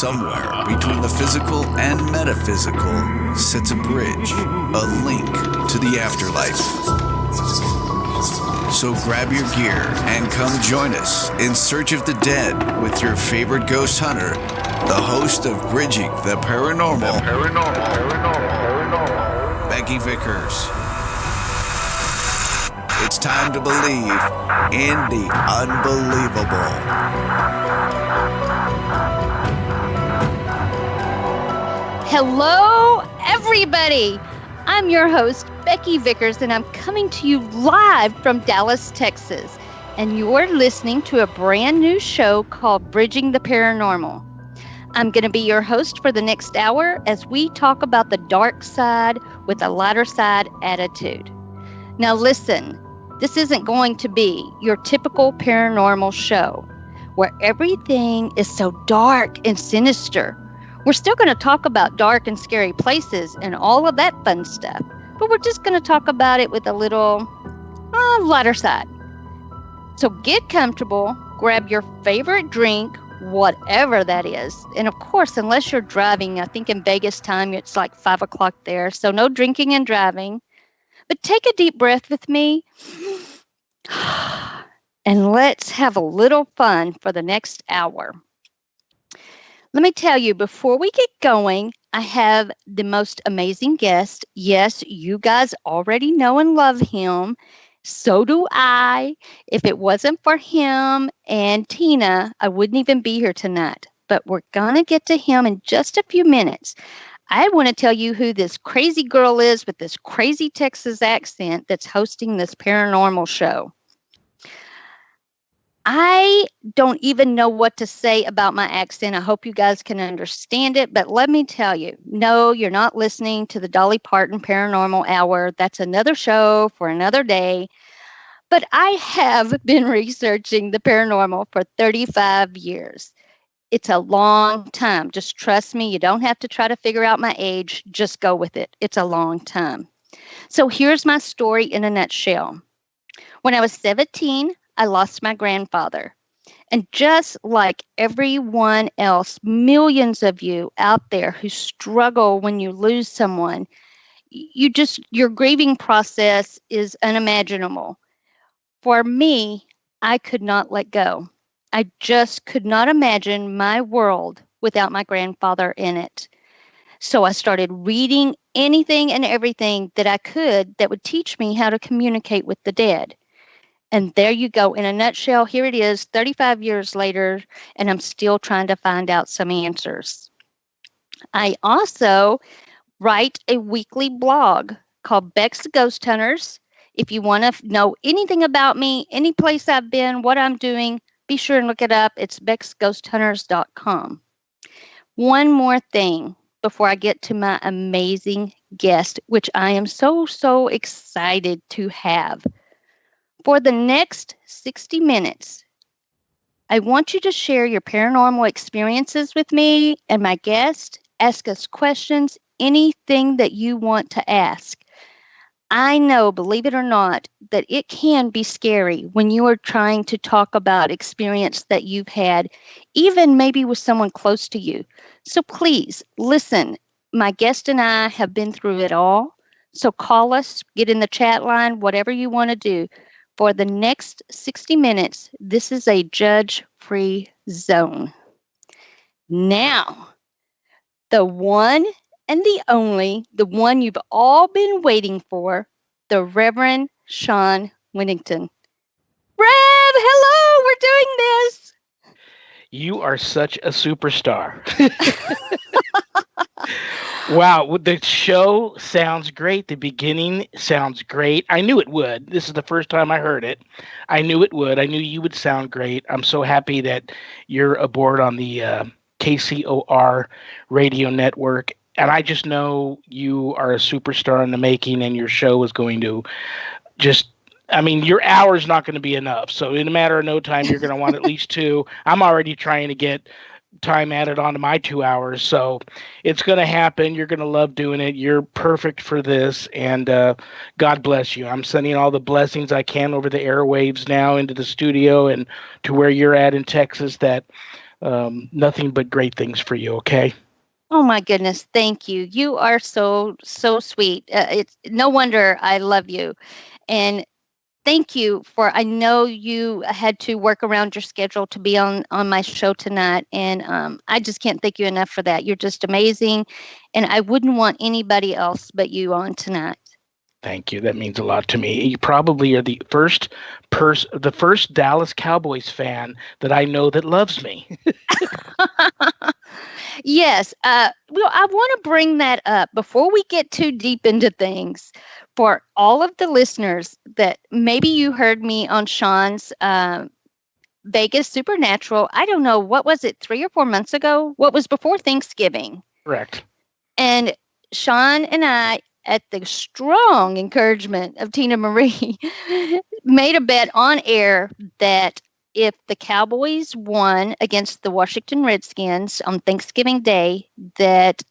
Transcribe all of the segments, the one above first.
Somewhere between the physical and metaphysical sits a bridge, a link to the afterlife. So grab your gear and come join us in search of the dead with your favorite ghost hunter, the host of Bridging the Paranormal, Becky Vickers. It's time to believe in the unbelievable. Hello, everybody. I'm your host, Becky Vickers, and I'm coming to you live from Dallas, Texas. And you're listening to a brand new show called Bridging the Paranormal. I'm going to be your host for the next hour as we talk about the dark side with a lighter side attitude. Now listen, this isn't going to be your typical paranormal show where everything is so dark and sinister. We're still going to talk about dark and scary places and all of that fun stuff, but we're just going to talk about it with a little lighter side. So get comfortable, grab your favorite drink, whatever that is. And of course, unless you're driving, I think in Vegas time, it's like 5 o'clock there. So no drinking and driving, but take a deep breath with me and let's have a little fun for the next hour. Let me tell you, before we get going, I have the most amazing guest. Yes, you guys already know and love him. So do I. If it wasn't for him and Tina, I wouldn't even be here tonight. But we're going to get to him in just a few minutes. I want to tell you who this crazy girl is with this crazy Texas accent that's hosting this paranormal show. I don't even know what to say about my accent. I hope you guys can understand it, but let me tell you, no, you're not listening to the Dolly Parton Paranormal Hour. That's another show for another day. But I have been researching the paranormal for 35 years. It's a long time. Just trust me. You don't have to try to figure out my age. Just go with it. It's a long time. So here's my story in a nutshell. When I was 17, I lost my grandfather. And just like everyone else, millions of you out there who struggle when you lose someone, your grieving process is unimaginable. For me, I could not let go. I just could not imagine my world without my grandfather in it. So I started reading anything and everything that I could that would teach me how to communicate with the dead. And there you go. In a nutshell, here it is, 35 years later, and I'm still trying to find out some answers. I also write a weekly blog called Beck's Ghost Hunters. If you want to know anything about me, any place I've been, what I'm doing, be sure and look it up. It's becksghosthunters.com. One more thing before I get to my amazing guest, which I am so excited to have. For the next 60 minutes, I want you to share your paranormal experiences with me and my guest. Ask us questions, anything that you want to ask. I know, believe it or not, that it can be scary when you are trying to talk about experience that you've had, even maybe with someone close to you. So please listen. My guest and I have been through it all. So call us, get in the chat line, whatever you want to do. For the next 60 minutes, this is a judge-free zone. Now, the one and the only, the one you've all been waiting for, the Reverend Shawn Whittington. Rev, hello, we're doing this. You are such a superstar. Wow, the show sounds great. The beginning sounds great. I knew it would. This is the first time I heard it. I knew it would. I knew you would sound great. I'm so happy that you're aboard on the Kcor radio network. And I just know you are a superstar in the making, and your show is going to your hour's not going to be enough. So in a matter of no time, you're going to want at least 2. I'm already trying to get time added onto my 2 hours. So it's going to happen. You're going to love doing it. You're perfect for this. And God bless you. I'm sending all the blessings I can over the airwaves now into the studio and to where you're at in Texas, that nothing but great things for you. Okay. Oh my goodness, thank you. You are so sweet. It's no wonder I love you, and thank you for. I know you had to work around your schedule to be on my show tonight, and I just can't thank you enough for that. You're just amazing, and I wouldn't want anybody else but you on tonight. Thank you. That means a lot to me. You probably are the first Dallas Cowboys fan that I know that loves me. Yes. Well, I want to bring that up before we get too deep into things. For all of the listeners that maybe you heard me on Shawn's Vegas Supernatural. I don't know, what was it, 3 or 4 months ago? What was before Thanksgiving? Correct. And Shawn and I, at the strong encouragement of Tina Marie, made a bet on air that if the Cowboys won against the Washington Redskins on Thanksgiving Day, that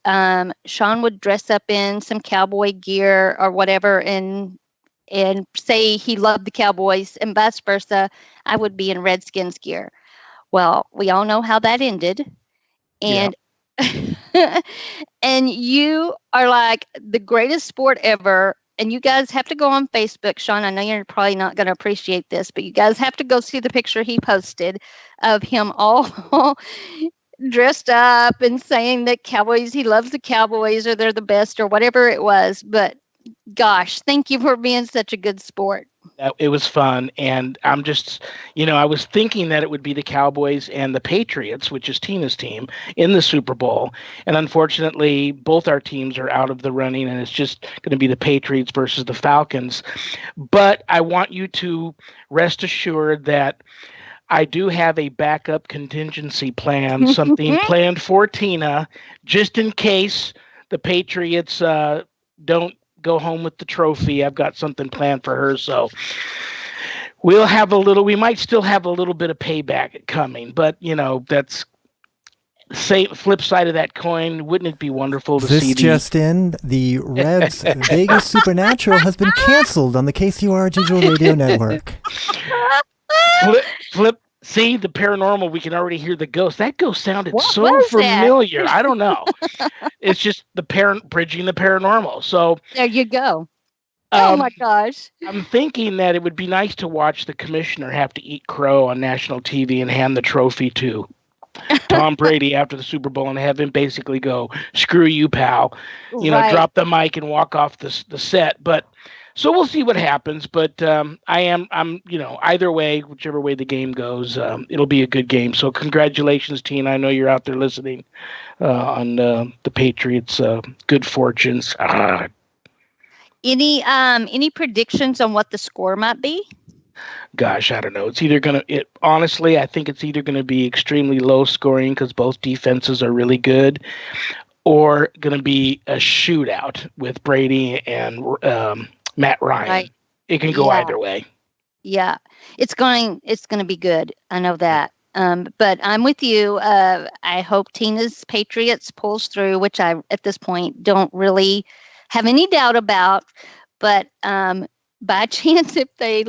Shawn would dress up in some cowboy gear or whatever and say he loved the Cowboys, and vice versa, I would be in Redskins gear. Well, we all know how that ended. And and you are like the greatest sport ever. And you guys have to go on Facebook. Shawn, I know you're probably not going to appreciate this, but you guys have to go see the picture he posted of him all dressed up and saying that Cowboys, he loves the Cowboys or they're the best or whatever it was. But gosh, thank you for being such a good sport. It was fun. And I'm just, I was thinking that it would be the Cowboys and the Patriots, which is Tina's team, in the Super Bowl. And unfortunately, both our teams are out of the running, and it's just going to be the Patriots versus the Falcons. But I want you to rest assured that I do have a backup contingency plan, something planned for Tina, just in case the Patriots don't go home with the trophy. I've got something planned for her, so we might still have a little bit of payback coming, but that's flip side of that coin. Wouldn't it be wonderful to see just in, the Revs Vegas Supernatural has been canceled on the KCOR Digital Radio Network. Flip. See, the paranormal, we can already hear the ghost. That ghost sounded so familiar. I don't know. It's just bridging the paranormal. So there you go. Oh my gosh. I'm thinking that it would be nice to watch the commissioner have to eat crow on national TV and hand the trophy to Tom Brady after the Super Bowl and have him basically go, "Screw you, pal." Drop the mic and walk off the set. But so we'll see what happens, but I'm either way, whichever way the game goes, it'll be a good game. So congratulations, Tina. I know you're out there listening on the Patriots' good fortunes. Any predictions on what the score might be? Gosh, I don't know. Honestly, I think it's either going to be extremely low scoring because both defenses are really good, or going to be a shootout with Brady and Matt Ryan. Right. It can go either way. Yeah, it's going to be good. I know that. But I'm with you. I hope Tina's Patriots pulls through, which I at this point don't really have any doubt about. But by chance, if they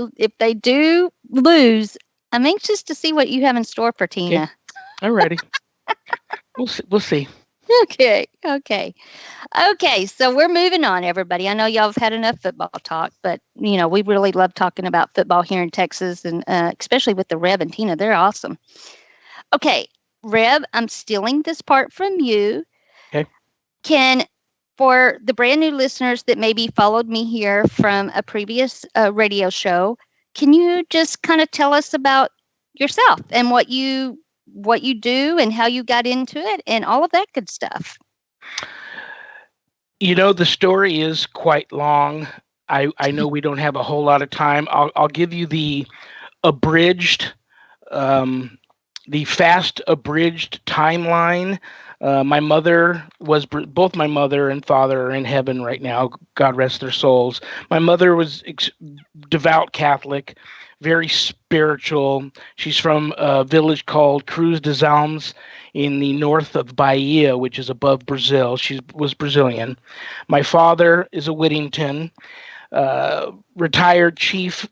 do lose, I'm anxious to see what you have in store for Tina. Okay. Alrighty. We'll see. Okay. So we're moving on, everybody. I know y'all have had enough football talk, but we really love talking about football here in Texas, and especially with the Rev and Tina. They're awesome. Okay, Rev, I'm stealing this part from you. Okay. For the brand new listeners that maybe followed me here from a previous radio show, can you just kind of tell us about yourself and what you do and how you got into it and all of that good stuff? The story is quite long. I know we don't have a whole lot of time. I'll give you the abridged, the fast abridged timeline. Both my mother and father are in heaven right now. God rest their souls. My mother was devout Catholic, very spiritual. She's from a village called Cruz dos Almes in the north of Bahia, which is above Brazil. She was Brazilian. My father is a Whittington, retired chief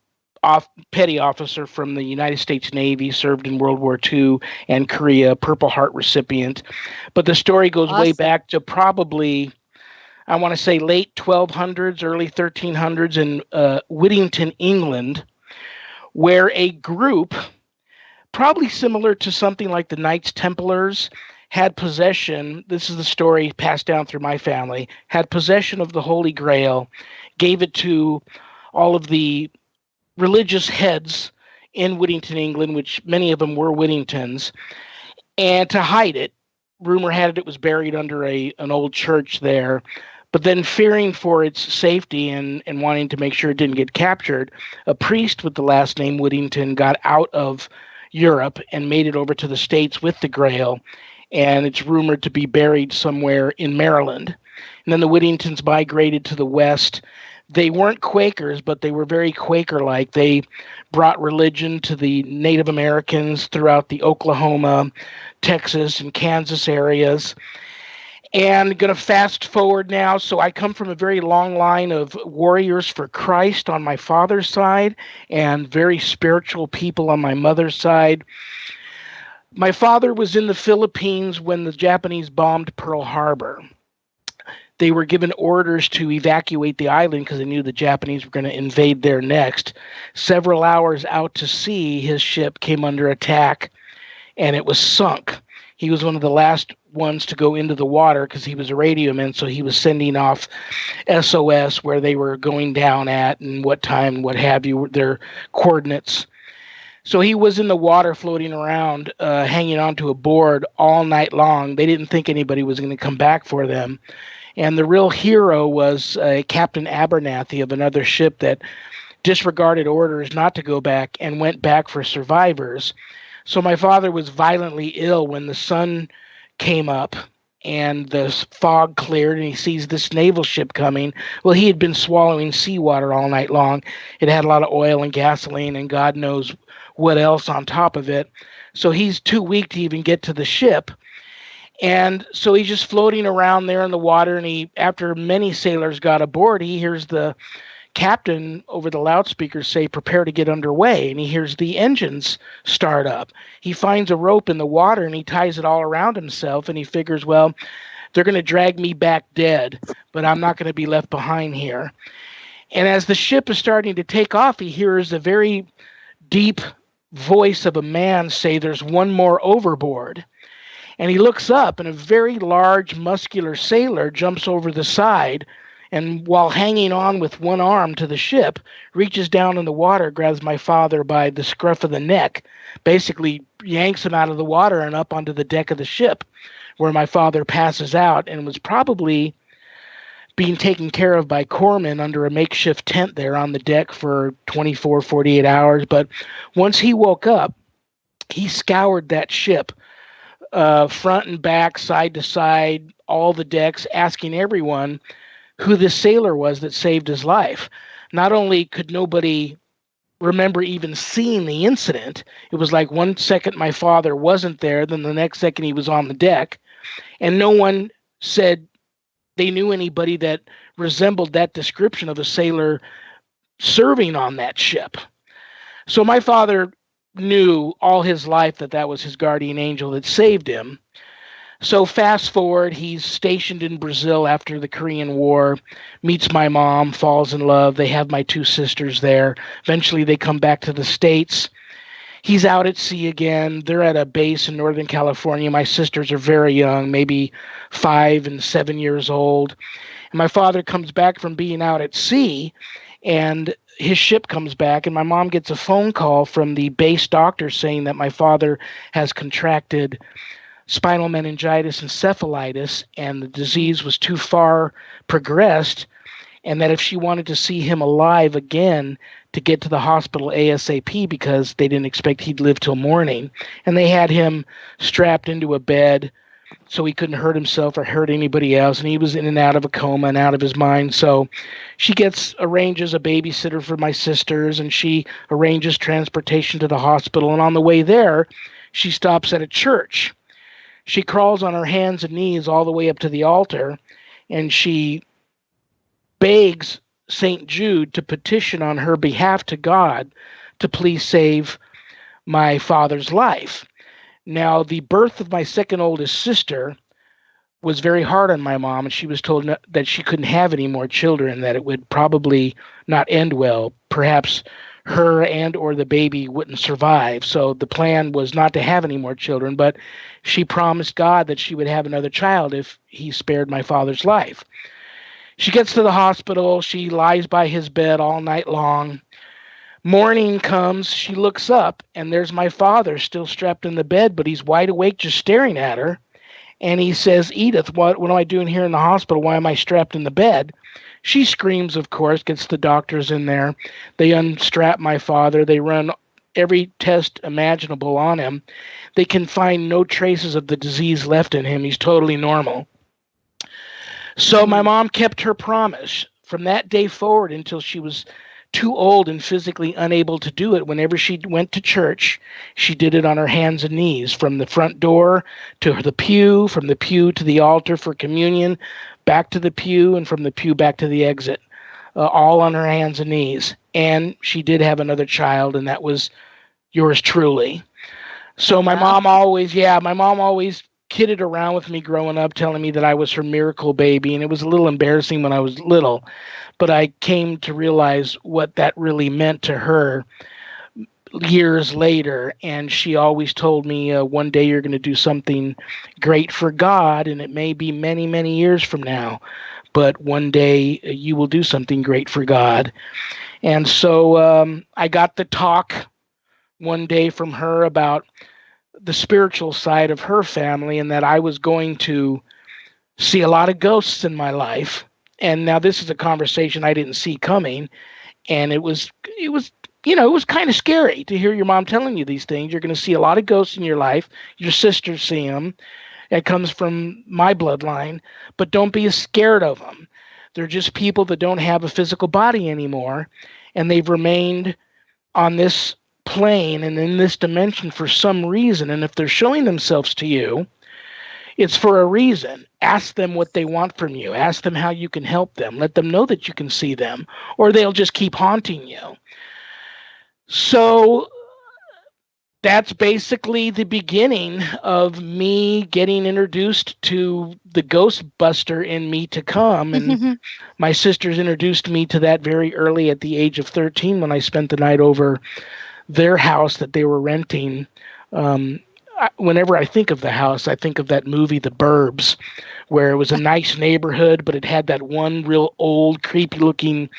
petty officer from the United States Navy, served in World War II and Korea, Purple Heart recipient. But the story goes way back to probably, I want to say, late 1200s, early 1300s in Whittington, England, where a group, probably similar to something like the Knights Templars, had possession, this is the story passed down through my family, had possession of the Holy Grail, gave it to all of the religious heads in Whittington, England, which many of them were Whittingtons, and to hide it. Rumor had it was buried under an old church there. But then, fearing for its safety and wanting to make sure it didn't get captured, a priest with the last name Whittington got out of Europe and made it over to the States with the Grail, and it's rumored to be buried somewhere in Maryland. And then the Whittingtons migrated to the West. They weren't Quakers, but they were very Quaker-like. They brought religion to the Native Americans throughout the Oklahoma, Texas, and Kansas areas. And going to fast forward now. So I come from a very long line of warriors for Christ on my father's side and very spiritual people on my mother's side. My father was in the Philippines when the Japanese bombed Pearl Harbor. They were given orders to evacuate the island because they knew the Japanese were going to invade there next. Several hours out to sea, his ship came under attack, and it was sunk. He was one of the last ones to go into the water because he was a radio man, so he was sending off SOS where they were going down at and what time, what have you, their coordinates. So he was in the water floating around, hanging onto a board all night long. They didn't think anybody was going to come back for them. And the real hero was Captain Abernathy of another ship that disregarded orders not to go back and went back for survivors. So my father was violently ill when the sun came up and the fog cleared and he sees this naval ship coming. Well, he had been swallowing seawater all night long. It had a lot of oil and gasoline and God knows what else on top of it. So he's too weak to even get to the ship. And so he's just floating around there in the water, and after many sailors got aboard, he hears the captain over the loudspeakers say, "Prepare to get underway," and he hears the engines start up. He finds a rope in the water, and he ties it all around himself, and he figures, well, they're going to drag me back dead, but I'm not going to be left behind here. And as the ship is starting to take off, he hears a very deep voice of a man say, "There's one more overboard." And he looks up, and a very large, muscular sailor jumps over the side, and while hanging on with one arm to the ship, reaches down in the water, grabs my father by the scruff of the neck, basically yanks him out of the water and up onto the deck of the ship, where my father passes out and was probably being taken care of by corpsmen under a makeshift tent there on the deck for 24, 48 hours. But once he woke up, he scoured that ship, front and back, side to side, all the decks, asking everyone who this sailor was that saved his life. Not only could nobody remember even seeing the incident, it was like 1 second my father wasn't there, then the next second he was on the deck, and no one said they knew anybody that resembled that description of a sailor serving on that ship. So my father knew all his life that was his guardian angel that saved him. So fast forward, he's stationed in Brazil after the Korean War, meets my mom, falls in love. They have my 2 sisters there. Eventually they come back to the States. He's out at sea again. They're at a base in Northern California. My sisters are very young, maybe 5 and 7 years old. And my father comes back from being out at sea, and his ship comes back, and my mom gets a phone call from the base doctor saying that my father has contracted spinal meningitis and encephalitis, and the disease was too far progressed, and that if she wanted to see him alive again, to get to the hospital ASAP because they didn't expect he'd live till morning. And they had him strapped into a bed so he couldn't hurt himself or hurt anybody else, and he was in and out of a coma and out of his mind. So she arranges a babysitter for my sisters, and she arranges transportation to the hospital, and on the way there, she stops at a church. She crawls on her hands and knees all the way up to the altar, and she begs St. Jude to petition on her behalf to God to please save my father's life. Now, the birth of my second oldest sister was very hard on my mom, and she was told that she couldn't have any more children, that it would probably not end well. Perhaps her and or the baby wouldn't survive. So the plan was not to have any more children, but she promised God that she would have another child if he spared my father's life. She gets to the hospital. She lies by his bed all night long. Morning comes, she looks up, and there's my father still strapped in the bed, but he's wide awake just staring at her. And he says, Edith, what am I doing here in the hospital? Why am I strapped in the bed? She screams, of course, gets the doctors in there. They unstrap my father. They run every test imaginable on him. They can find no traces of the disease left in him. He's totally normal. So my mom kept her promise from that day forward until she was too old and physically unable to do it. Whenever she went to church, she did it on her hands and knees, from the front door to the pew, from the pew to the altar for communion, back to the pew, and from the pew back to the exit, all on her hands and knees. And she did have another child, and that was yours truly. So my mom always kidded around with me growing up, telling me that I was her miracle baby, and it was a little embarrassing when I was little. But I came to realize what that really meant to her years later, and she always told me, one day you're going to do something great for God, and it may be many, many years from now, but one day you will do something great for God. And so I got the talk one day from her about the spiritual side of her family, and that I was going to see a lot of ghosts in my life. And now this is a conversation I didn't see coming, and it was kind of scary to hear your mom telling you these things. You're going to see a lot of ghosts in your life. Your sisters see them. It comes from my bloodline, but don't be scared of them. They're just people that don't have a physical body anymore, and they've remained on this plane and in this dimension for some reason. And if they're showing themselves to you, it's for a reason. Ask them what they want from you. Ask them how you can help them. Let them know that you can see them, or they'll just keep haunting you. So that's basically the beginning of me getting introduced to the Ghostbuster in me to come. And my sisters introduced me to that very early at the age of 13 when I spent the night over their house that they were renting. Whenever I think of the house, I think of that movie, The Burbs, where it was a nice neighborhood, but it had that one real old, creepy-looking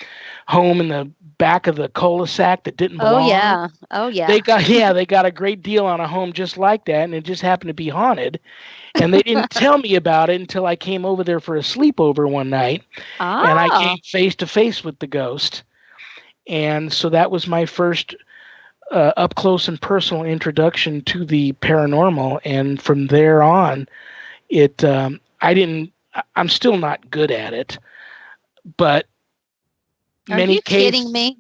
home in the back of the cul-de-sac that didn't belong. Oh yeah. They got a great deal on a home just like that, and it just happened to be haunted. And they didn't tell me about it until I came over there for a sleepover one night, and I came face to face with the ghost. And so that was my first up close and personal introduction to the paranormal, and from there on, I'm still not good at it, but Are you kidding me?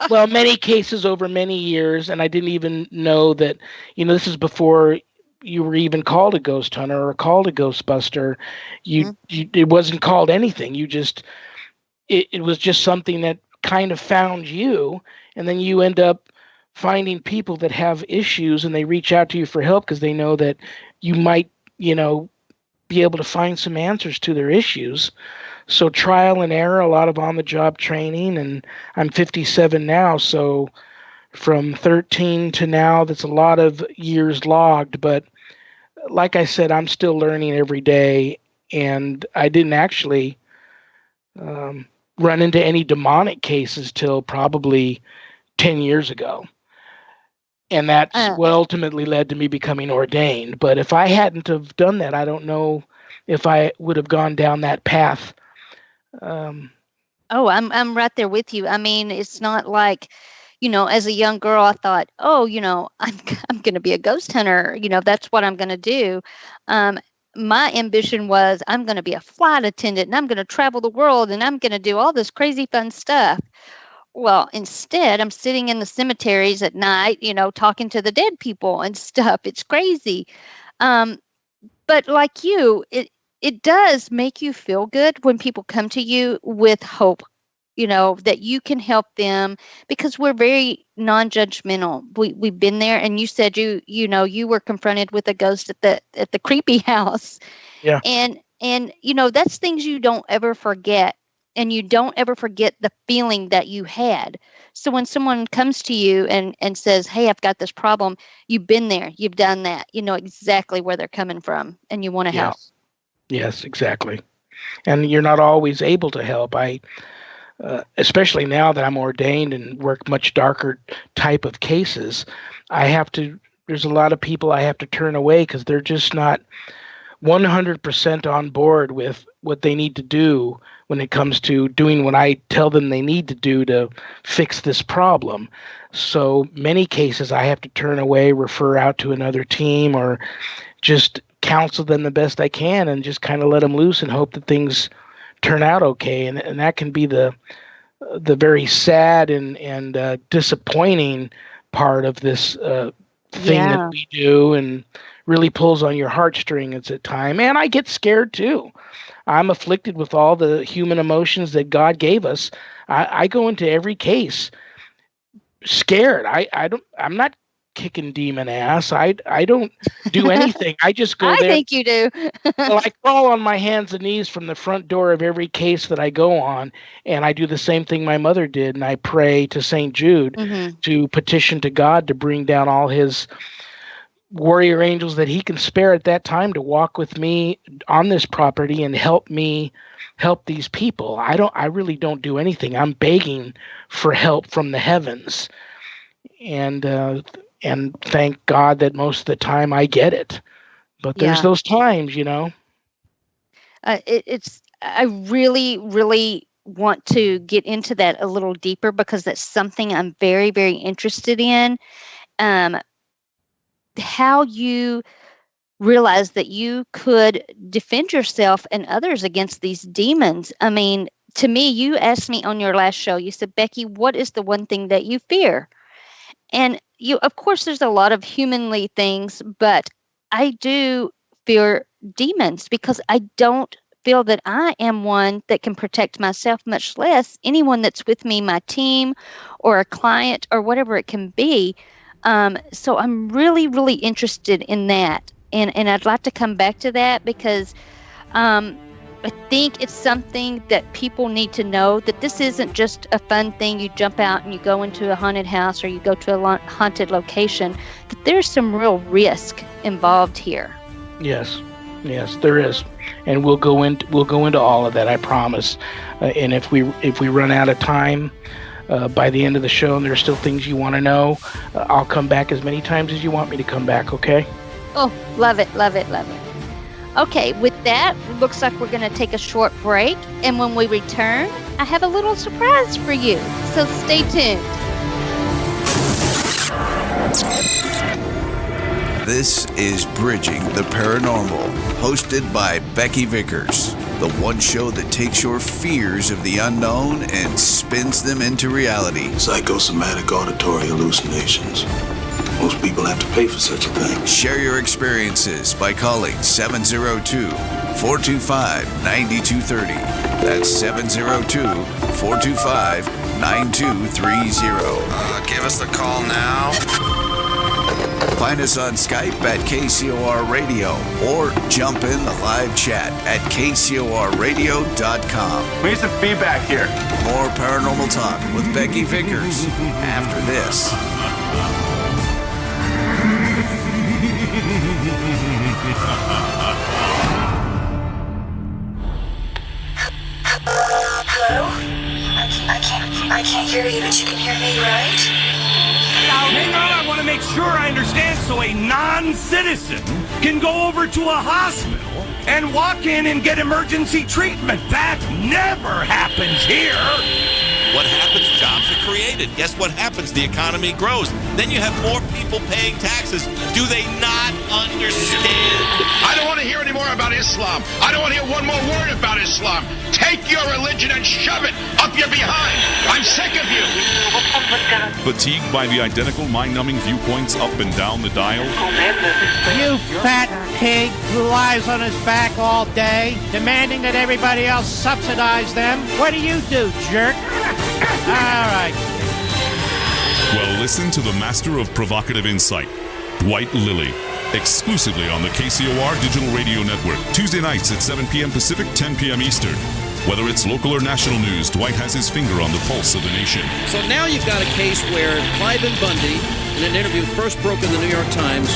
Well, many cases over many years, and I didn't even know that, this is before you were even called a ghost hunter or called a Ghostbuster. It wasn't called anything. It was just something that kind of found you, and then you end up finding people that have issues, and they reach out to you for help because they know that you might, be able to find some answers to their issues. So trial and error, a lot of on-the-job training, and I'm 57 now, so from 13 to now, that's a lot of years logged. But like I said, I'm still learning every day, and I didn't actually run into any demonic cases till probably 10 years ago. And that's what ultimately led to me becoming ordained. But if I hadn't have done that, I don't know if I would have gone down that path. I'm right there with you. I mean, it's not like, as a young girl, I thought, I'm going to be a ghost hunter. That's what I'm going to do. My ambition was I'm going to be a flight attendant, and I'm going to travel the world, and I'm going to do all this crazy fun stuff. Well, instead, I'm sitting in the cemeteries at night, talking to the dead people and stuff. It's crazy. But like you, it does make you feel good when people come to you with hope, that you can help them, because we're very non-judgmental. We've been there, and you said you were confronted with a ghost at the creepy house. Yeah. And that's things you don't ever forget, and you don't ever forget the feeling that you had. So when someone comes to you and says, "Hey, I've got this problem," you've been there, you've done that, you know exactly where they're coming from, and you want to help. Yes, exactly. And you're not always able to help. Especially now that I'm ordained and work much darker type of cases, there's a lot of people I have to turn away because they're just not 100% on board with what they need to do when it comes to doing what I tell them they need to do to fix this problem. So many cases I have to turn away, refer out to another team, or just counsel them the best I can and just kind of let them loose and hope that things turn out okay. And that can be the very sad and disappointing part of this thing that we do, and really pulls on your heartstrings at time. And I get scared too. I'm afflicted with all the human emotions that God gave us. I go into every case scared. I'm not kicking demon ass. I don't do anything. I just go there. I think you do. Well, I crawl on my hands and knees from the front door of every case that I go on, and I do the same thing my mother did, and I pray to St. Jude to petition to God to bring down all his warrior angels that he can spare at that time to walk with me on this property and help me help these people. I really don't do anything. I'm begging for help from the heavens. And thank God that most of the time I get it. But there's those times, I really, really want to get into that a little deeper, because that's something I'm very, very interested in. How you realize that you could defend yourself and others against these demons. I mean, to me, you asked me on your last show, you said, "Becky, what is the one thing that you fear?" And of course, there's a lot of humanly things, but I do fear demons, because I don't feel that I am one that can protect myself, much less anyone that's with me, my team or a client or whatever it can be. So I'm really, really interested in that. And I'd like to come back to that, because I think it's something that people need to know, that this isn't just a fun thing. You jump out and you go into a haunted house, or you go to a haunted location, that there's some real risk involved here. Yes, there is. And we'll go into all of that, I promise. And if we run out of time by the end of the show and there's still things you want to know, I'll come back as many times as you want me to come back, okay? Oh, love it, love it, love it. Okay, with that, looks like we're going to take a short break. And when we return, I have a little surprise for you. So stay tuned. This is Bridging the Paranormal, hosted by Becky Vickers, the one show that takes your fears of the unknown and spins them into reality. Psychosomatic auditory hallucinations. Most people have to pay for such a thing. Share your experiences by calling 702-425-9230. That's 702-425-9230. Give us a call now. Find us on Skype at KCOR Radio, or jump in the live chat at kcorradio.com. We need some feedback here. More paranormal talk with Becky Vickers after this. Hello? I can't hear you, but you can hear me, right? Hang on, I want to make sure I understand. So a non-citizen can go over to a hospital and walk in and get emergency treatment. That never happens here. What happens? Jobs are created. Guess what happens? The economy grows. Then you have more people paying taxes. Do they not understand? I don't want to hear any more about Islam. I don't want to hear one more word about Islam. Take your religion and shove it up your behind. I'm sick of you. Fatigued by the identical mind-numbing viewpoints up and down the dial? You fat pig who lies on his back all day, demanding that everybody else subsidize them. What do you do, jerk? All right. Well, listen to the master of provocative insight, Dwight Lilly, exclusively on the KCOR Digital Radio Network, Tuesday nights at 7 p.m. Pacific, 10 p.m. Eastern. Whether it's local or national news, Dwight has his finger on the pulse of the nation. So now you've got a case where Cliven Bundy, in an interview first broke in the New York Times,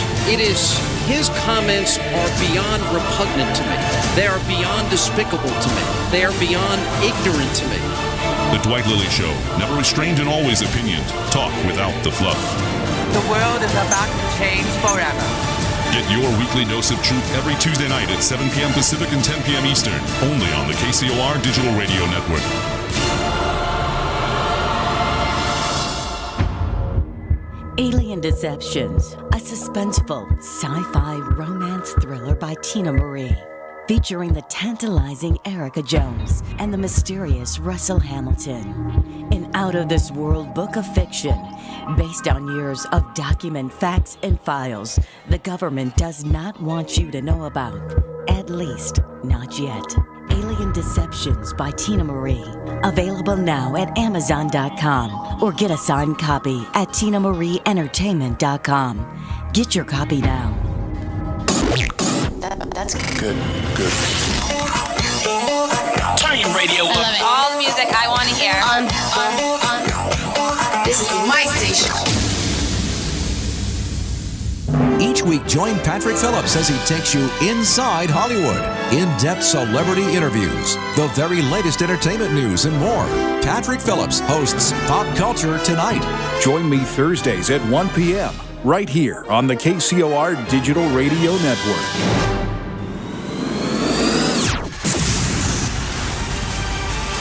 his comments are beyond repugnant to me. They are beyond despicable to me. They are beyond ignorant to me. The Dwight Lilly Show, never restrained and always opinioned. Talk without the fluff. The world is about to change forever. Get your weekly dose of truth every Tuesday night at 7 p.m. Pacific and 10 p.m. Eastern, only on the KCOR Digital Radio Network. Alien Deceptions, a suspenseful sci-fi romance thriller by Tina Marie, featuring the tantalizing Erica Jones and the mysterious Russell Hamilton. An out-of-this-world book of fiction based on years of document facts and files the government does not want you to know about, at least not yet. Alien Deceptions by Tina Marie. Available now at Amazon.com or get a signed copy at TinaMarieEntertainment.com. Get your copy now. That's Good. Turn your radio up. All the music I want to hear. This is my station. Each week, join Patrick Phillips as he takes you inside Hollywood. In-depth celebrity interviews, the very latest entertainment news, and more. Patrick Phillips hosts Pop Culture Tonight. Join me Thursdays at 1 p.m. right here on the KCOR Digital Radio Network.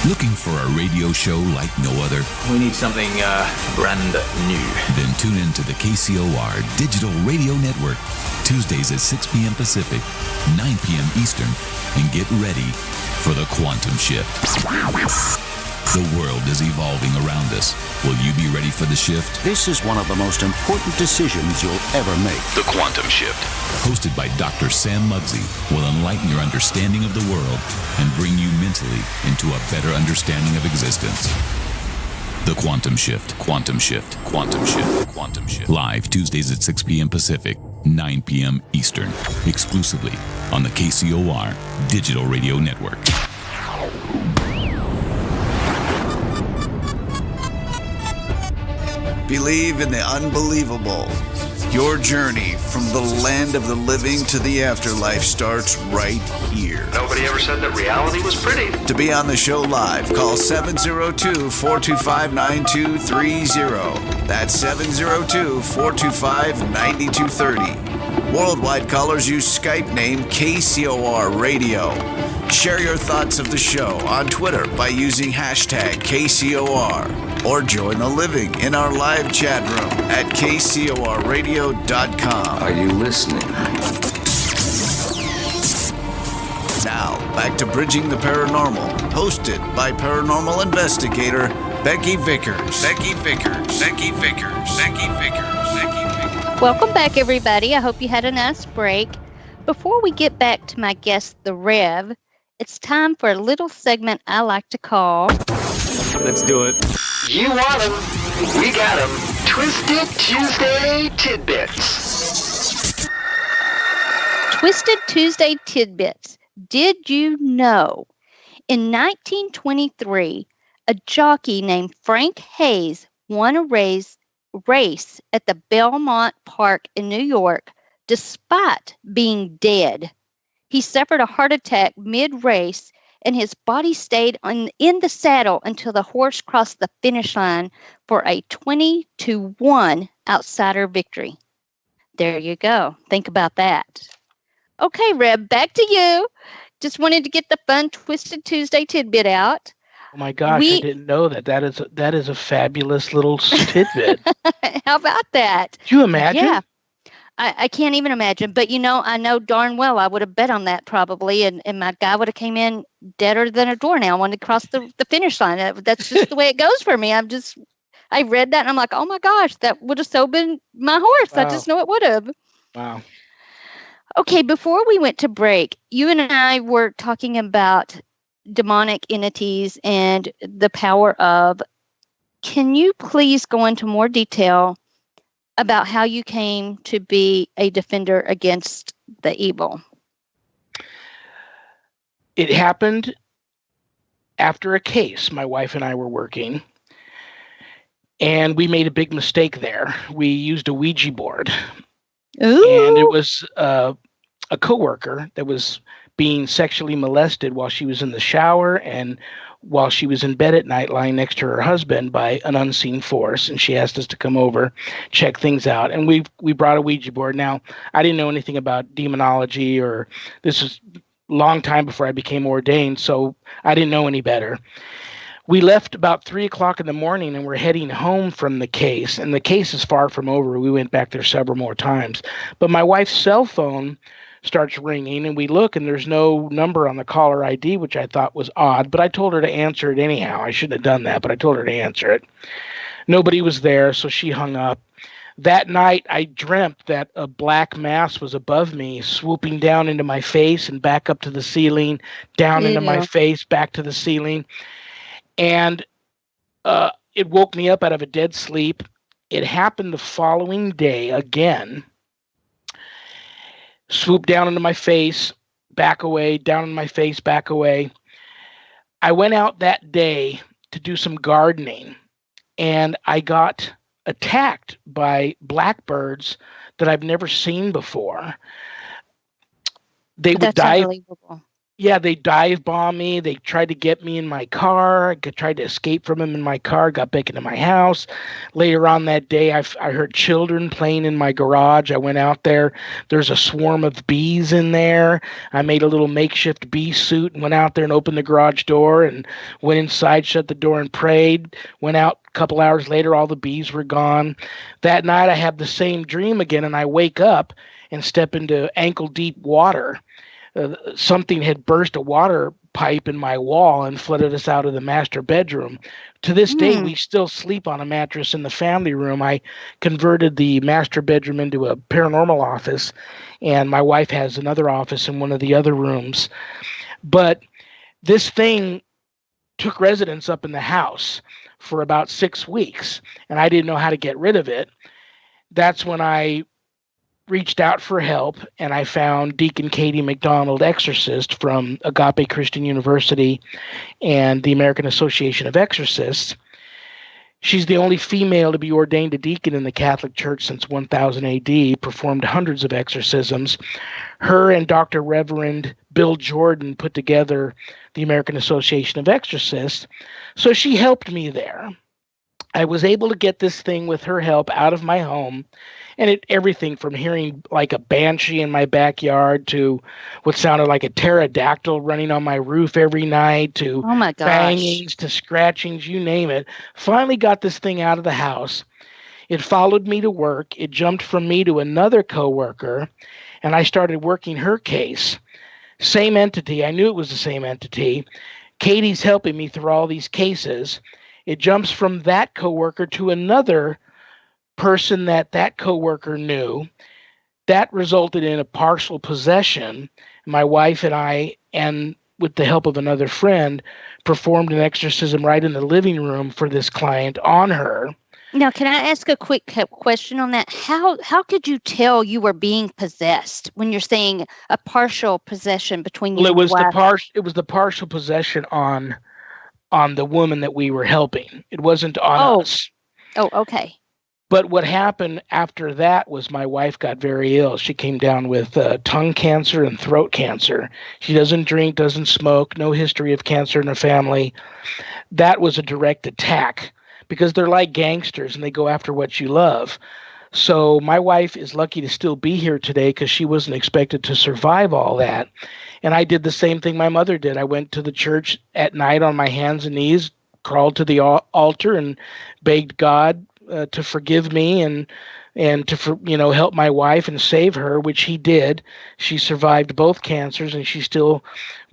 Looking for a radio show like no other? We need something brand new. Then tune in to the KCOR Digital Radio Network, Tuesdays at 6 p.m. Pacific, 9 p.m. Eastern, and get ready for the quantum shift. The world is evolving around us. Will you be ready for the shift? This is one of the most important decisions you'll ever make. The Quantum Shift. Hosted by Dr. Sam Muggsy, will enlighten your understanding of the world and bring you mentally into a better understanding of existence. The Quantum Shift. Quantum Shift. Quantum Shift. Quantum Shift. Live Tuesdays at 6 p.m. Pacific, 9 p.m. Eastern. Exclusively on the KCOR Digital Radio Network. Believe in the unbelievable. Your journey from the land of the living to the afterlife starts right here. Nobody ever said that reality was pretty. To be on the show live, call 702-425-9230. That's 702-425-9230. Worldwide callers use Skype name KCOR Radio. Share your thoughts of the show on Twitter by using hashtag KCOR. Or join the living in our live chat room at KCORradio.com. Are you listening? Now, back to Bridging the Paranormal, hosted by paranormal investigator Becky Vickers. Becky Vickers. Becky Vickers. Becky Vickers. Becky Vickers. Welcome back, everybody. I hope you had a nice break. Before we get back to my guest, the Rev, it's time for a little segment I like to call... Let's do it. You want them. We got them. Twisted Tuesday Tidbits. Twisted Tuesday Tidbits. Did you know? In 1923, a jockey named Frank Hayes won a race at the Belmont Park in New York despite being dead. He suffered a heart attack mid-race, and his body stayed in the saddle until the horse crossed the finish line for a 20-1 outsider victory. There you go. Think about that. Okay, Reb, back to you. Just wanted to get the fun Twisted Tuesday tidbit out. Oh my gosh, I didn't know that. That is a fabulous little tidbit. How about that? Could you imagine? Yeah. I can't even imagine. But, I know darn well I would have bet on that probably. And my guy would have came in deader than a doornail when he crossed the finish line. That's just the way it goes for me. I read that and I'm like, oh my gosh, that would have so been my horse. Wow. I just know it would have. Wow. Okay, before we went to break, you and I were talking about demonic entities and the power of. Can you please go into more detail about how you came to be a defender against the evil? It happened after a case my wife and I were working, and we made a big mistake there. We used a Ouija board. Ooh. And it was a coworker that was being sexually molested while she was in the shower and while she was in bed at night lying next to her husband by an unseen force. And she asked us to come over, check things out. And we brought a Ouija board. Now, I didn't know anything about demonology, or this was a long time before I became ordained, so I didn't know any better. We left about 3 o'clock in the morning and we're heading home from the case. And the case is far from over. We went back there several more times. But my wife's cell phone starts ringing, and we look, and there's no number on the caller ID, which I thought was odd. But I told her to answer it anyhow. I shouldn't have done that, but I told her to answer it. Nobody was there, so she hung up. That night, I dreamt that a black mass was above me, swooping down into my face and back up to the ceiling, down into my face, back to the ceiling. And it woke me up out of a dead sleep. It happened the following day again. Swooped down into my face, back away, down in my face, back away. I went out that day to do some gardening, and I got attacked by blackbirds that I've never seen before. They would dive. Yeah, they dive bomb me. They tried to get me in my car. I tried to escape from them in my car, got back into my house. Later on that day, I heard children playing in my garage. I went out there. There's a swarm of bees in there. I made a little makeshift bee suit and went out there and opened the garage door and went inside, shut the door and prayed. Went out a couple hours later, all the bees were gone. That night, I have the same dream again, and I wake up and step into ankle-deep water. Something had burst a water pipe in my wall and flooded us out of the master bedroom. To this day, we still sleep on a mattress in the family room. I converted the master bedroom into a paranormal office, and my wife has another office in one of the other rooms. But this thing took residence up in the house for about 6 weeks, and I didn't know how to get rid of it. That's when I reached out for help, and I found Deacon Katie McDonald, exorcist from Agape Christian University and the American Association of Exorcists. She's the only female to be ordained a deacon in the Catholic Church since 1000 AD, performed hundreds of exorcisms. Her and Dr. Reverend Bill Jordan put together the American Association of Exorcists, so she helped me there. I was able to get this thing with her help out of my home, and everything from hearing like a banshee in my backyard to what sounded like a pterodactyl running on my roof every night to bangings to scratchings, you name it. Finally got this thing out of the house. It followed me to work. It jumped from me to another coworker, and I started working her case. Same entity. I knew it was the same entity. Katie's helping me through all these cases. It jumps from that coworker to another person that coworker knew. That resulted in a partial possession. My wife and I, and with the help of another friend, performed an exorcism right in the living room for this client on her. Now, can I ask a quick question on that? How could you tell you were being possessed when you're saying a partial possession between you and your wife? It was the partial possession on the woman that we were helping. It wasn't on us. Oh, okay. But what happened after that was my wife got very ill. She came down with tongue cancer and throat cancer. She doesn't drink, doesn't smoke, no history of cancer in her family. That was a direct attack because they're like gangsters and they go after what you love. So my wife is lucky to still be here today because she wasn't expected to survive all that. And I did the same thing my mother did. I went to the church at night on my hands and knees, crawled to the altar and begged God to forgive me and to help my wife and save her, which he did. She survived both cancers, and she's still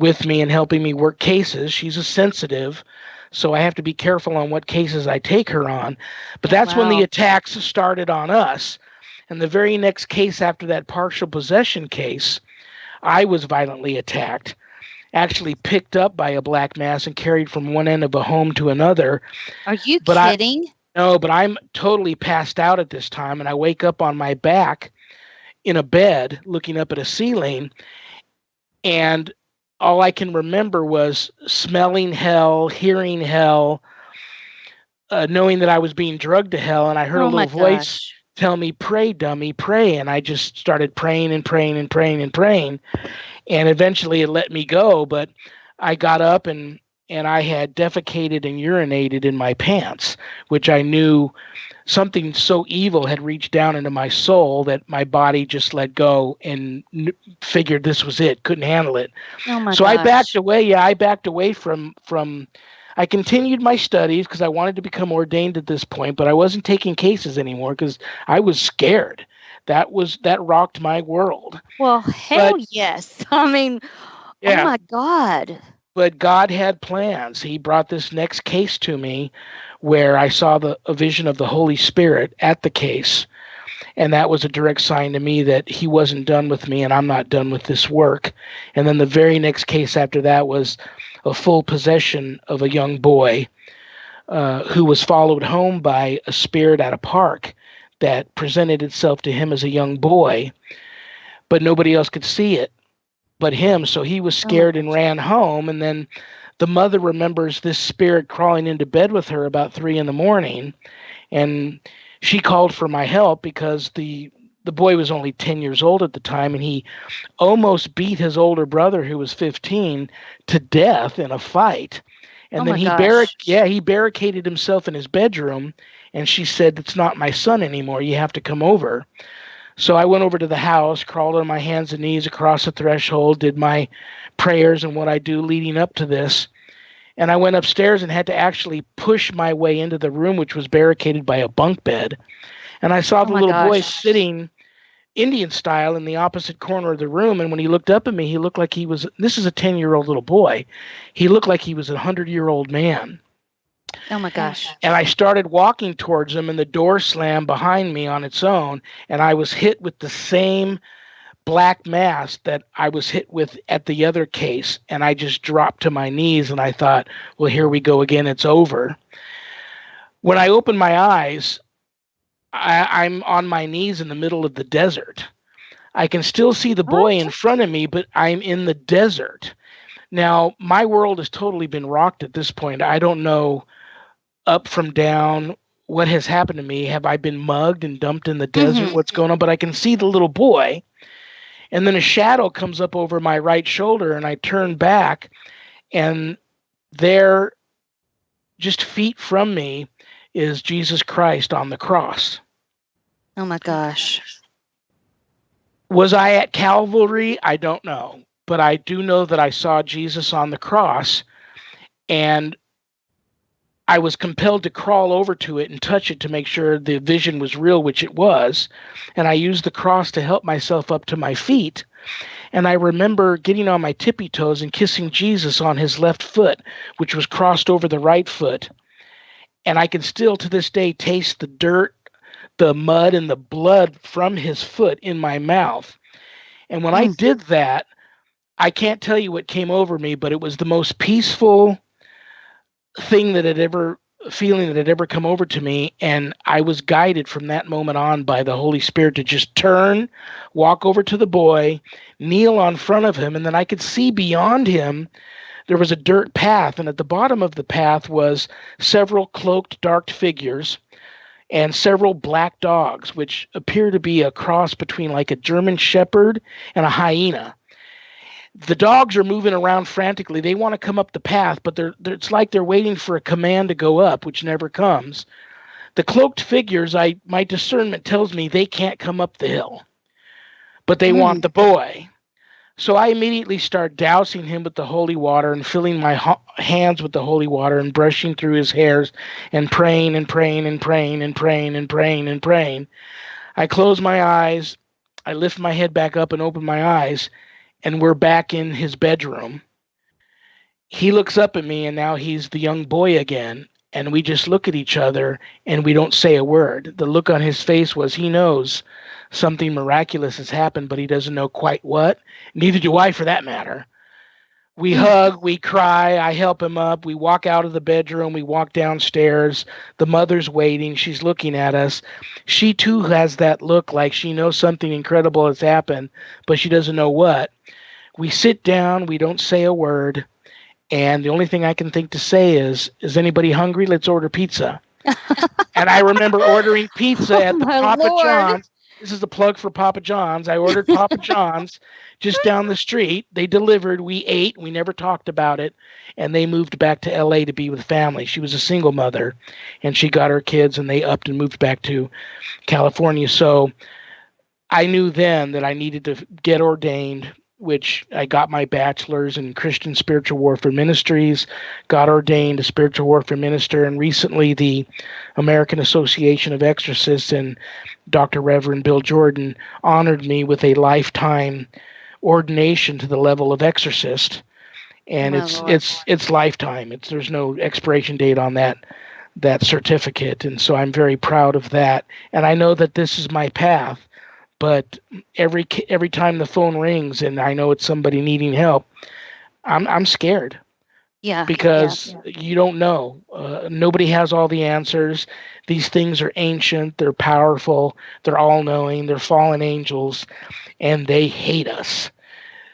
with me and helping me work cases. She's a sensitive, so I have to be careful on what cases I take her on. But that's when the attacks started on us. And the very next case after that partial possession case, I was violently attacked, actually picked up by a black mass and carried from one end of a home to another. Are you kidding? No, but I'm totally passed out at this time, and I wake up on my back in a bed looking up at a ceiling, and all I can remember was smelling hell, hearing hell, knowing that I was being drugged to hell, and I heard a little voice tell me, "Pray, dummy, pray," and I just started praying and praying and praying and praying, and eventually it let me go, but I got up and I had defecated and urinated in my pants, which I knew something so evil had reached down into my soul that my body just let go and figured this was it, couldn't handle it. Oh my so gosh. I backed away. Yeah, I backed away from I continued my studies because I wanted to become ordained at this point, but I wasn't taking cases anymore because I was scared. That rocked my world. Well, hell yes. I mean, yeah. Oh my God. But God had plans. He brought this next case to me where I saw a vision of the Holy Spirit at the case. And that was a direct sign to me that he wasn't done with me and I'm not done with this work. And then the very next case after that was a full possession of a young boy who was followed home by a spirit at a park that presented itself to him as a young boy, but nobody else could see it but him. So he was scared and ran home. And then the mother remembers this spirit crawling into bed with her about 3 a.m. And she called for my help because the boy was only 10 years old at the time, and he almost beat his older brother, who was 15, to death in a fight. And then he barricaded himself in his bedroom, and she said, "It's not my son anymore. You have to come over." So I went over to the house, crawled on my hands and knees across the threshold, did my prayers and what I do leading up to this. And I went upstairs and had to actually push my way into the room, which was barricaded by a bunk bed. And I saw the little boy sitting Indian style in the opposite corner of the room. And when he looked up at me, he looked like this is a 10-year-old little boy. He looked like he was a 100-year-old man. Oh my gosh. And I started walking towards him, and the door slammed behind me on its own. And I was hit with the same black mass that I was hit with at the other case. And I just dropped to my knees, and I thought, well, here we go again. It's over. When I opened my eyes, I'm on my knees in the middle of the desert. I can still see the boy in front of me, but I'm in the desert. Now, my world has totally been rocked at this point. I don't know up from down what has happened to me. Have I been mugged and dumped in the desert? What's going on? But I can see the little boy. And then a shadow comes up over my right shoulder, and I turn back, and there, just feet from me, is Jesus Christ on the cross. Oh my gosh. Was I at Calvary? I don't know. But I do know that I saw Jesus on the cross, and I was compelled to crawl over to it and touch it to make sure the vision was real, which it was. And I used the cross to help myself up to my feet. And I remember getting on my tippy toes and kissing Jesus on his left foot, which was crossed over the right foot. And I can still to this day taste the dirt, the mud, and the blood from his foot in my mouth. And when I did that, I can't tell you what came over me, but it was the most peaceful feeling that had ever come over to me. And I was guided from that moment on by the Holy Spirit to just turn, walk over to the boy, kneel on front of him, and then I could see beyond him. There was a dirt path, and at the bottom of the path was several cloaked, dark figures and several black dogs, which appear to be a cross between like a German shepherd and a hyena. The dogs are moving around frantically. They want to come up the path, but it's like they're waiting for a command to go up, which never comes. The cloaked figures, my discernment tells me they can't come up the hill, but they want the boy. So I immediately start dousing him with the holy water and filling my hands with the holy water and brushing through his hairs and praying and praying and praying and praying and praying and praying. I close my eyes. I lift my head back up and open my eyes, and we're back in his bedroom. He looks up at me, and now he's the young boy again. And we just look at each other and we don't say a word. The look on his face was he knows something miraculous has happened, but he doesn't know quite what. Neither do I, for that matter. We hug, we cry, I help him up, we walk out of the bedroom, we walk downstairs, the mother's waiting, she's looking at us. She too has that look like she knows something incredible has happened, but she doesn't know what. We sit down, we don't say a word, and the only thing I can think to say is anybody hungry? Let's order pizza. And I remember ordering pizza at the Papa John's. This is the plug for Papa John's. I ordered Papa John's just down the street. They delivered. We ate. We never talked about it. And they moved back to L.A. to be with family. She was a single mother, and she got her kids, and they upped and moved back to California. So I knew then that I needed to get ordained, which I got my bachelor's in Christian Spiritual Warfare Ministries, got ordained a spiritual warfare minister, and recently the American Association of Exorcists and Dr. Reverend Bill Jordan honored me with a lifetime ordination to the level of exorcist, and it's lifetime. There's no expiration date on that certificate, and so I'm very proud of that. And I know that this is my path. But every time the phone rings and I know it's somebody needing help, I'm scared. Yeah. Because you don't know. Nobody has all the answers. These things are ancient. They're powerful. They're all-knowing. They're fallen angels, and they hate us.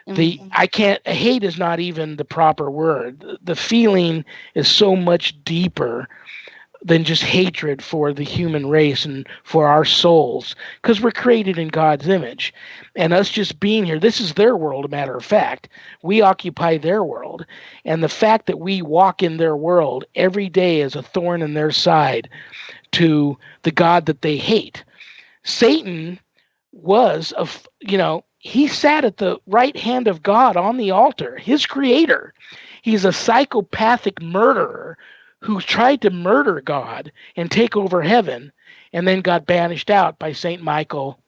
Hate is not even the proper word. The feeling is so much deeper than just hatred for the human race and for our souls, because we're created in God's image. And us just being here, this is their world, a matter of fact. We occupy their world. And the fact that we walk in their world every day is a thorn in their side to the God that they hate. Satan was, he sat at the right hand of God on the altar, his creator. He's a psychopathic murderer who tried to murder God and take over heaven, and then got banished out by St. Michael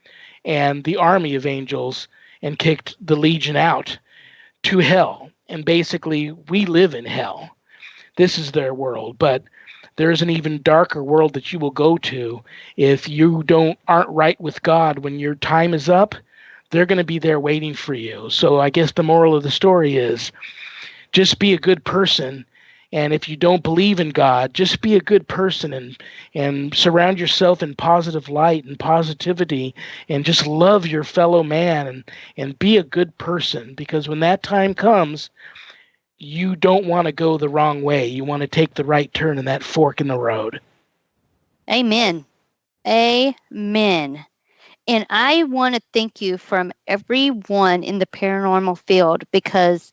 and the army of angels and kicked the legion out to hell. And basically, we live in hell. This is their world, but there's an even darker world that you will go to if you aren't right with God. When your time is up, they're going to be there waiting for you. So I guess the moral of the story is just be a good person. And if you don't believe in God, just be a good person and surround yourself in positive light and positivity, and just love your fellow man and be a good person, because when that time comes, you don't want to go the wrong way. You want to take the right turn in that fork in the road. Amen. Amen. And I want to thank you from everyone in the paranormal field, because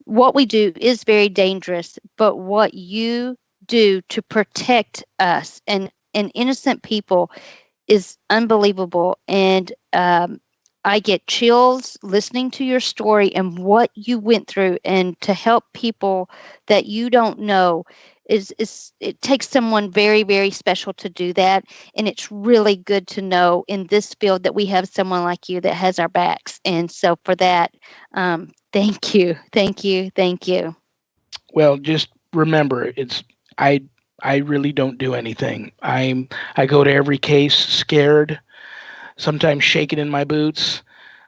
what we do is very dangerous, but what you do to protect us and innocent people is unbelievable. And I get chills listening to your story and what you went through, and to help people that you don't know it takes someone very, very special to do that. And it's really good to know in this field that we have someone like you that has our backs. And so for that, thank you. Thank you. Thank you. Well, just remember, I really don't do anything. I go to every case scared, sometimes shaking in my boots.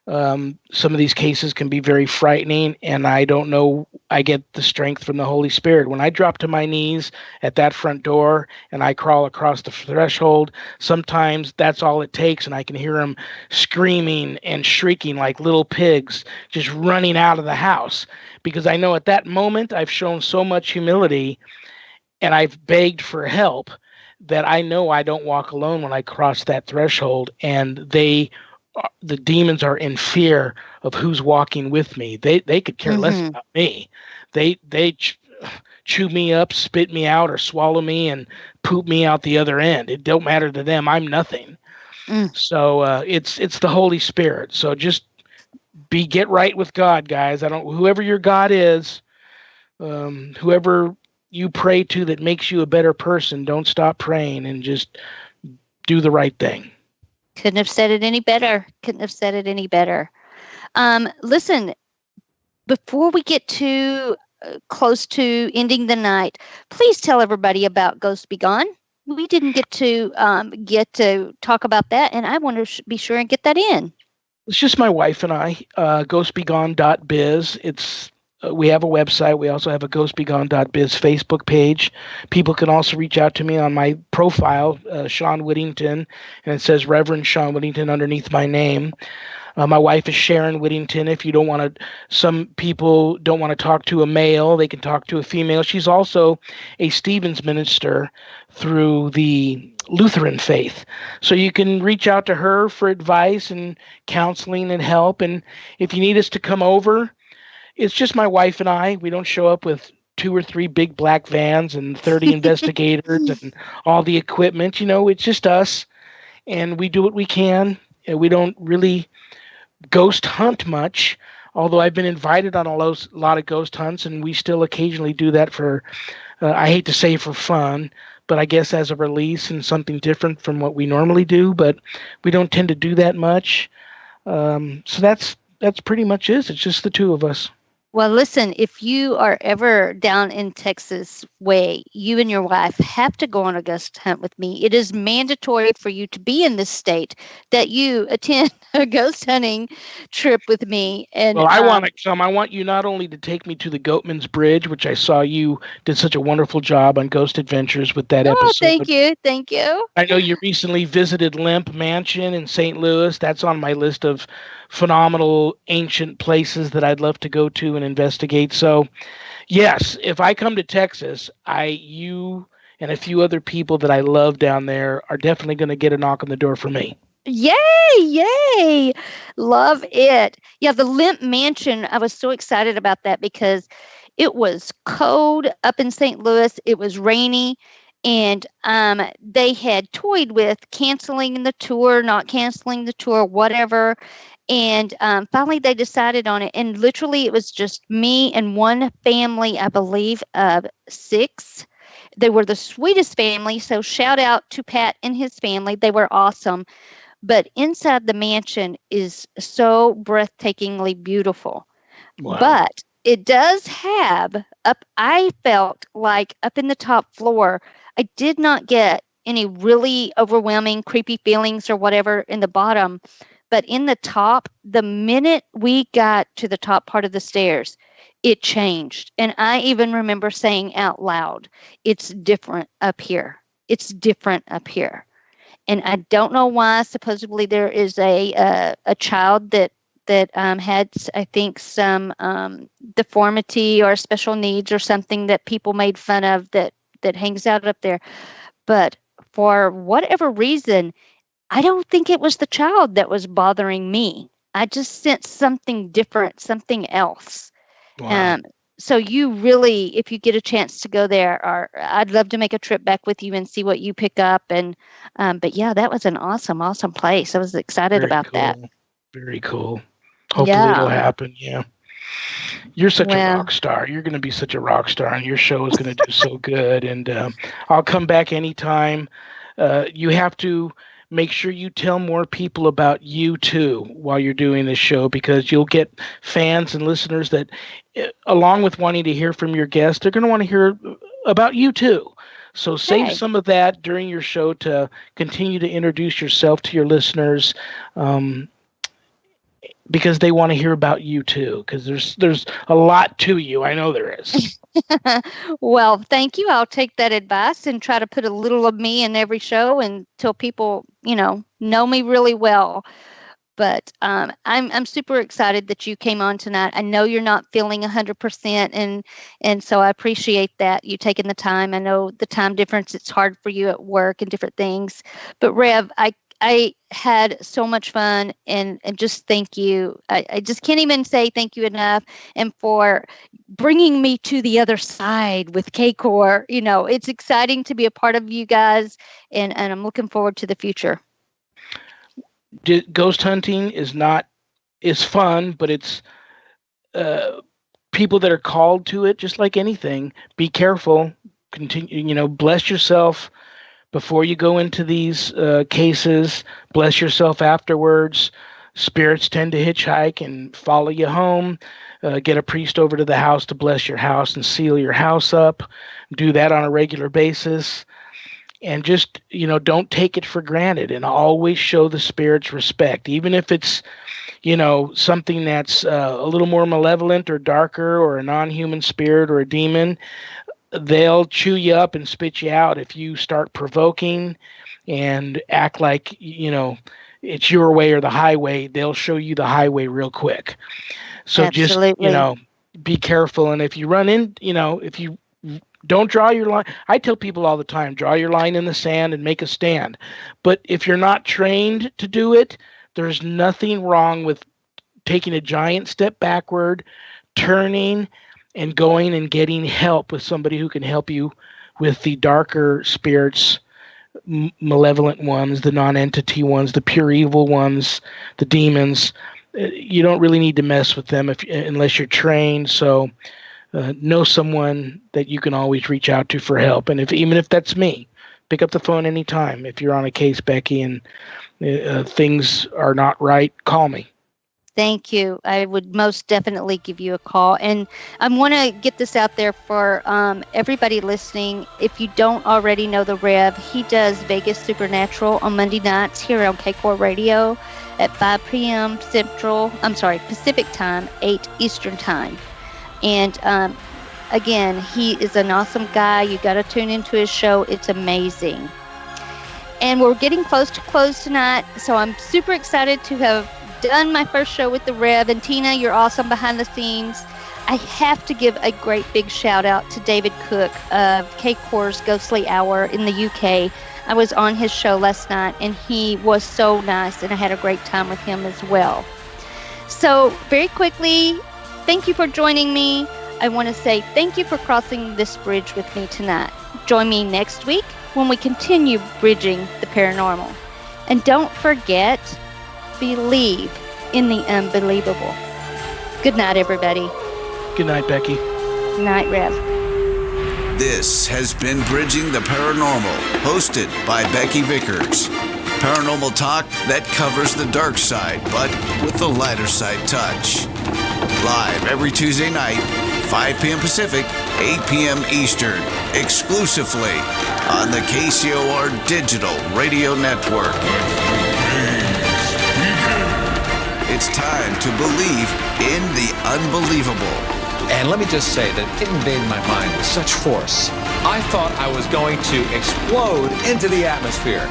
Some of these cases can be very frightening, and I don't know. I get the strength from the Holy Spirit. When I drop to my knees at that front door and I crawl across the threshold, sometimes that's all it takes, and I can hear them screaming and shrieking like little pigs, just running out of the house, because I know at that moment I've shown so much humility and I've begged for help that I know I don't walk alone when I cross that threshold, and the demons are in fear of who's walking with me. They could care less about me. They chew me up, spit me out, or swallow me and poop me out the other end. It don't matter to them. I'm nothing. So it's the Holy Spirit. So just get right with God, guys. Whoever your God is, whoever you pray to that makes you a better person, don't stop praying and just do the right thing. Couldn't have said it any better. Couldn't have said it any better. Listen, before we get to close to ending the night, please tell everybody about Ghost Be Gone. We didn't get to talk about that, and I want to be sure and get that in. It's just my wife and I. Ghostbegone.biz. It's we have a website. We also have a ghostbegone.biz Facebook page. People can also reach out to me on my profile, Shawn Whittington, and it says Reverend Shawn Whittington underneath my name. My wife is Sharon Whittington. If you don't want to, some people don't want to talk to a male, they can talk to a female. She's also a Stevens minister through the Lutheran faith. So you can reach out to her for advice and counseling and help. And if you need us to come over, it's just my wife and I. We don't show up with 2 or 3 big black vans and 30 investigators and all the equipment. It's just us. And we do what we can. And we don't really ghost hunt much, although I've been invited on a lot of ghost hunts, and we still occasionally do that for, I hate to say for fun, but I guess as a release and something different from what we normally do, but we don't tend to do that much. So that's pretty much it. It's just the two of us. Well, listen, if you are ever down in Texas way, you and your wife have to go on a ghost hunt with me. It is mandatory for you to be in this state that you attend a ghost hunting trip with me. And well, I want to come. I want you not only to take me to the Goatman's Bridge, which I saw you did such a wonderful job on Ghost Adventures with that episode. Thank you. Thank you. I know you recently visited Lemp Mansion in St. Louis. That's on my list of phenomenal ancient places that I'd love to go to and investigate. So yes, if I come to Texas, you and a few other people that I love down there are definitely going to get a knock on the door for me. Yay. Love it. Yeah. The Lemp Mansion. I was so excited about that because it was cold up in St. Louis. It was rainy. And they had toyed with canceling the tour, not canceling the tour, whatever. And finally, they decided on it. And literally, it was just me and one family, I believe, of 6. They were the sweetest family. So shout out to Pat and his family. They were awesome. But inside the mansion is so breathtakingly beautiful. Wow. But it does have I felt like up in the top floor, I did not get any really overwhelming, creepy feelings or whatever in the bottom. But in the top, the minute we got to the top part of the stairs, it changed. And I even remember saying out loud, it's different up here. It's different up here. And I don't know why. Supposedly there is a child that had, I think, some deformity or special needs or something that people made fun of that hangs out up there. But for whatever reason, I don't think it was the child that was bothering me. I just sensed something different, something else. Wow. So you really, if you get a chance to go there, I'd love to make a trip back with you and see what you pick up. And but yeah, that was an awesome, awesome place. I was excited about that. Very cool. Hopefully it'll happen. Yeah. You're such a rock star. You're going to be such a rock star, and your show is going to do so good. And I'll come back anytime. You have to make sure you tell more people about you too while you're doing this show, because you'll get fans and listeners that, along with wanting to hear from your guests, they're going to want to hear about you too. So save some of that during your show to continue to introduce yourself to your listeners, because they want to hear about you too, because there's a lot to you. I know there is. Well, thank you. I'll take that advice and try to put a little of me in every show until people, know me really well. But I'm super excited that you came on tonight. I know you're not feeling 100%, and so I appreciate that you taking the time. I know the time difference, it's hard for you at work and different things. But Rev, I had so much fun, and just thank you. I just can't even say thank you enough. And for bringing me to the other side with Kcor, it's exciting to be a part of you guys, and I'm looking forward to the future. Ghost hunting is fun, but it's people that are called to it, just like anything. Be careful. Continue, bless yourself before you go into these cases. Bless yourself afterwards. Spirits tend to hitchhike and follow you home. get a priest over to the house to bless your house and seal your house up. Do that on a regular basis. And just, don't take it for granted, and always show the spirits respect, even if it's, something that's a little more malevolent or darker, or a non-human spirit or a demon. They'll chew you up and spit you out if you start provoking and act like, it's your way or the highway. They'll show you the highway real quick. So Absolutely. just, be careful. And if you run in, if you don't draw your line. I tell people all the time, draw your line in the sand and make a stand. But if you're not trained to do it, there's nothing wrong with taking a giant step backward, turning, and going and getting help with somebody who can help you with the darker spirits, malevolent ones, the non-entity ones, the pure evil ones, the demons. You don't really need to mess with them unless you're trained. So know someone that you can always reach out to for help. And even if that's me, pick up the phone anytime. If you're on a case, Becky, and things are not right, call me. Thank you. I would most definitely give you a call. And I want to get this out there for everybody listening. If you don't already know the Rev, he does Vegas Supernatural on Monday nights here on Kcor Radio at 5 p.m. Pacific time, 8 Eastern time. And again, he is an awesome guy. You got to tune into his show. It's amazing. And we're getting close to close tonight, so I'm super excited to have done my first show with the Rev. And Tina, you're awesome behind the scenes. I have to give a great big shout out to David Cook of Kcor's Ghostly Hour in the UK. I was on his show last night, and he was so nice, and I had a great time with him as well. So very quickly, thank you for joining me. I want to say thank you for crossing this bridge with me tonight. Join me next week when we continue bridging the paranormal. And don't forget, believe in the unbelievable. Good night, everybody. Good night, Becky. Good night, Rev. This has been Bridging the Paranormal, hosted by Becky Vickers. Paranormal talk that covers the dark side, but with the lighter side touch. Live every Tuesday night, 5 p.m. Pacific, 8 p.m. Eastern, exclusively on the KCOR Digital Radio Network. It's time to believe in the unbelievable. And let me just say that it invaded my mind with such force. I thought I was going to explode into the atmosphere.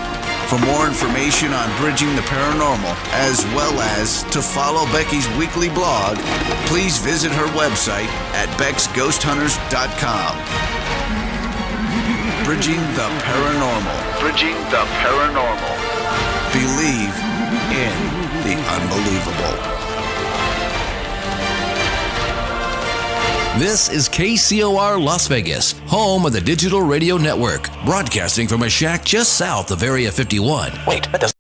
For more information on Bridging the Paranormal, as well as to follow Becky's weekly blog, please visit her website at becksghosthunters.com. Bridging the Paranormal. Bridging the Paranormal. Believe in the unbelievable. This is KCOR Las Vegas, home of the Digital Radio Network, broadcasting from a shack just south of Area 51. Wait, that doesn't